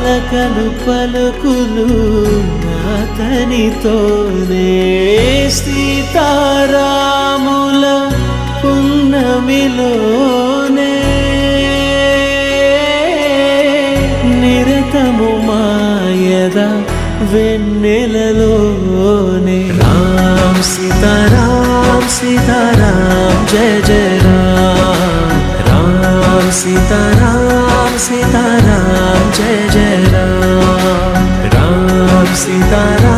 పలకలు పలుకులు అతనితోనే సీతారాముల పున్నమిలోనే నిరతము మాయద వెన్నెలలోనే రామ్ సీతారామ్ సీతారామ్ జయ జయ రామ్ రామ్ సీతారామ్ సీతారామ్ జయ జయ రామ్ రామ్ సీతారామ్